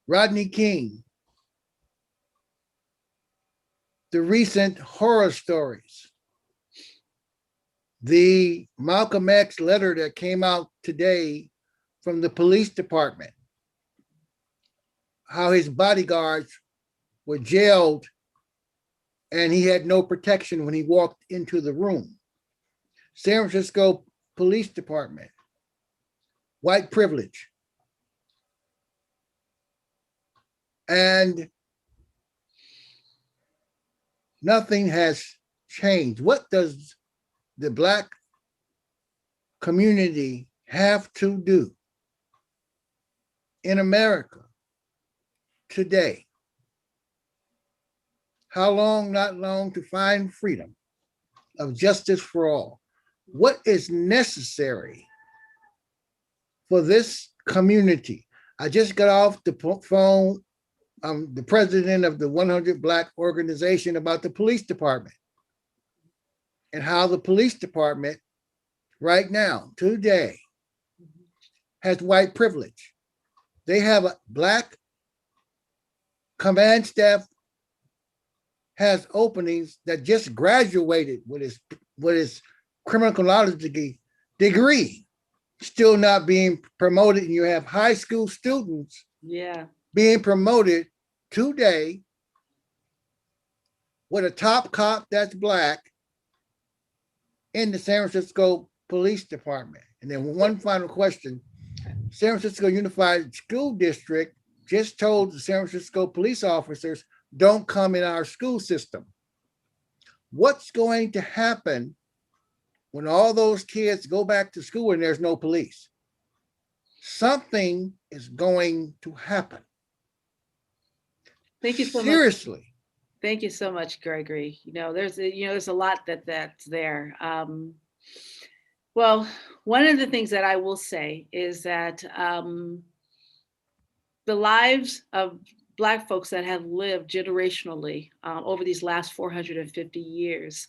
Rodney King, the recent horror stories, the Malcolm X letter that came out today from the police department, how his bodyguards were jailed and he had no protection when he walked into the room. San Francisco Police Department, white privilege. And nothing has changed. What does the Black community have to do in America today? How long, not long, to find freedom of justice for all? What is necessary for this community? I just got off the phone, the president of the 100 Black organization, about the police department and how the police department right now, today, has white privilege. They have a Black command staff, has openings that just graduated with his criminology degree, still not being promoted. And you have high school students being promoted today with a top cop that's Black in the San Francisco Police Department. And then one final question. San Francisco Unified School District just told the San Francisco police officers, don't come in our school system. What's going to happen when all those kids go back to school and there's no police? Something is going to happen. Thank you so much. Seriously. Thank you so much, Gregory. There's a lot that's there. Well, one of the things that I will say is that the lives of Black folks that have lived generationally over these last 450 years,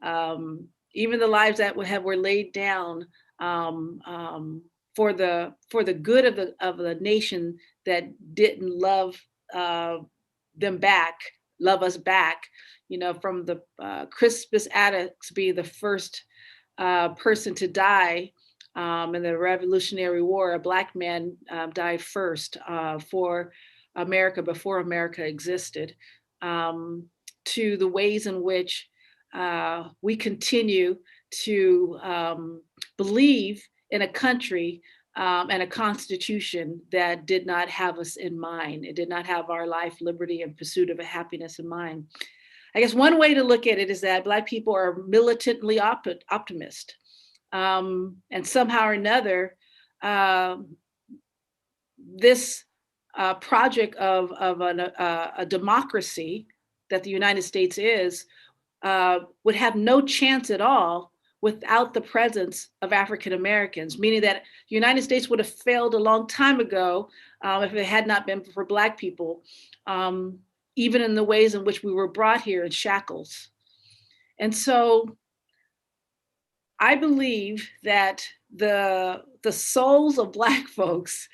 even the lives that were laid down for the good of the nation that didn't love love us back. From the Crispus Attucks being the first person to die in the Revolutionary War. A Black man died first for America before America existed. To the ways in which we continue to believe in a country and a constitution that did not have us in mind. It did not have our life, liberty, and pursuit of a happiness in mind. I guess one way to look at it is that Black people are militantly optimist. And somehow or another, this project of a democracy that the United States is would have no chance at all without the presence of African Americans, meaning that the United States would have failed a long time ago if it had not been for Black people, even in the ways in which we were brought here in shackles. And so I believe that the souls of Black folks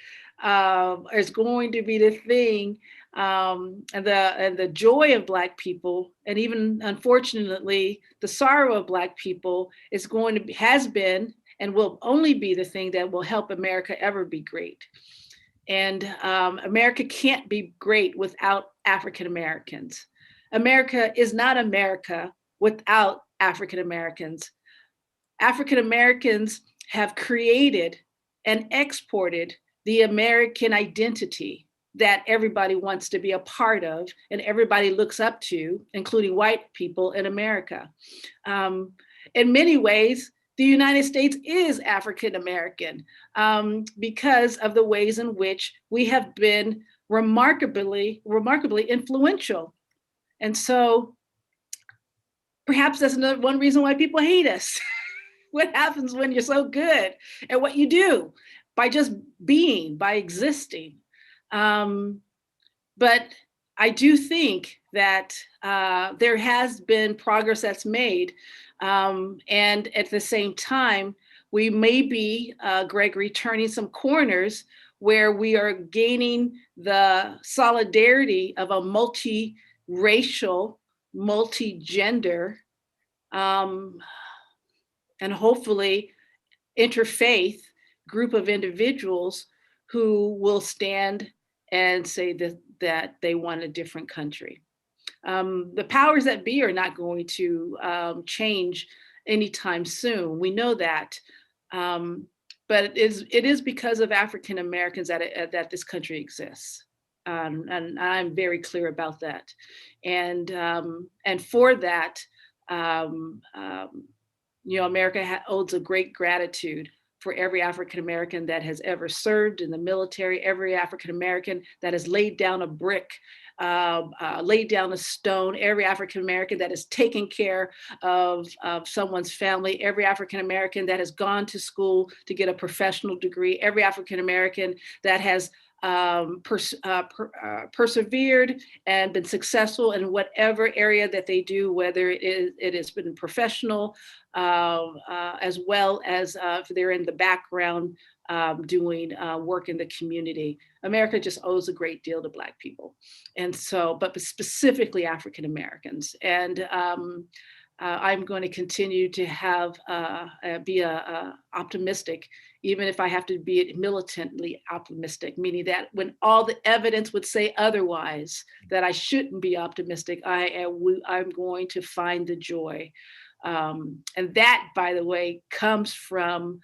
is going to be the thing, and the joy of Black people, and even unfortunately the sorrow of Black people has been and will only be the thing that will help America ever be great. And America can't be great without African Americans. America is not America without African Americans. African Americans have created and exported the American identity that everybody wants to be a part of and everybody looks up to, including white people in America. In many ways, the United States is African American because of the ways in which we have been remarkably influential. And so perhaps that's one reason why people hate us. What happens when you're so good at what you do? By just being, by existing. But I do think that there has been progress that's made. And at the same time, we may be, Gregory, turning some corners where we are gaining the solidarity of a multi-racial, multi-gender, and hopefully interfaith group of individuals who will stand and say that they want a different country. The powers that be are not going to change anytime soon. We know that. But it is because of African Americans that this country exists. And I'm very clear about that. And for that, America owes a great gratitude for every African American that has ever served in the military, every African American that has laid down a brick, laid down a stone, every African American that has taken care of someone's family, every African American that has gone to school to get a professional degree, every African American that has persevered and been successful in whatever area that they do, whether it has been professional, as well as if they're in the background doing work in the community. America just owes a great deal to Black people. And so, but specifically African Americans. And I'm going to continue to be optimistic, even if I have to be militantly optimistic, meaning that when all the evidence would say otherwise, that I shouldn't be optimistic, I'm going to find the joy. And that, by the way, comes from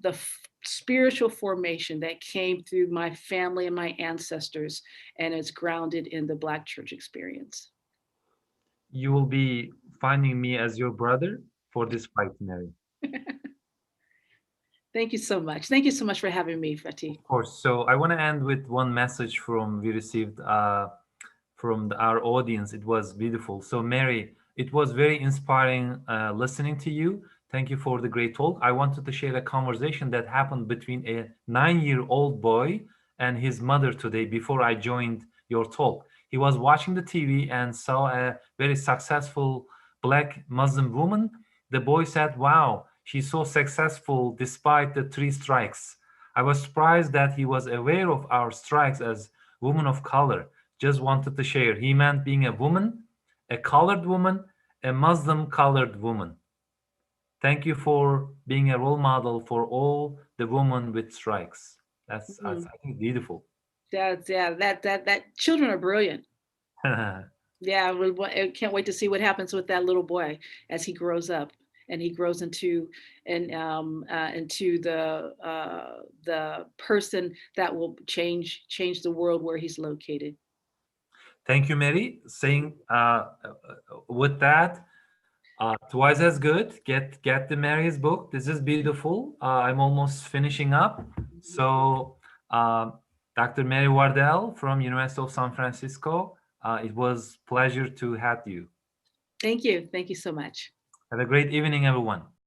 the spiritual formation that came through my family and my ancestors, and it's grounded in the Black church experience. You will be finding me as your brother for this fight, Mary. Thank you so much. Thank you so much for having me, Fatih. Of course. So I want to end with one message we received from our audience. It was beautiful. So Mary, it was very inspiring listening to you. Thank you for the great talk. I wanted to share a conversation that happened between a 9-year-old boy and his mother today before I joined your talk. He was watching the TV and saw a very successful Black Muslim woman. The boy said, wow, She's so successful despite the 3 strikes. I was surprised that he was aware of our strikes as women of color. Just wanted to share. He meant being a woman, a colored woman, a Muslim colored woman. Thank you for being a role model for all the women with strikes. That's I think beautiful. That children are brilliant. Yeah, I can't wait to see what happens with that little boy as he grows up and he grows into the person that will change the world where he's located. Thank you, Mary. Saying with that, twice as good. Get the Mary's book. This is beautiful. I'm almost finishing up. So, Dr. Mary Wardell from University of San Francisco. It was pleasure to have you. Thank you. Thank you so much. Have a great evening, everyone.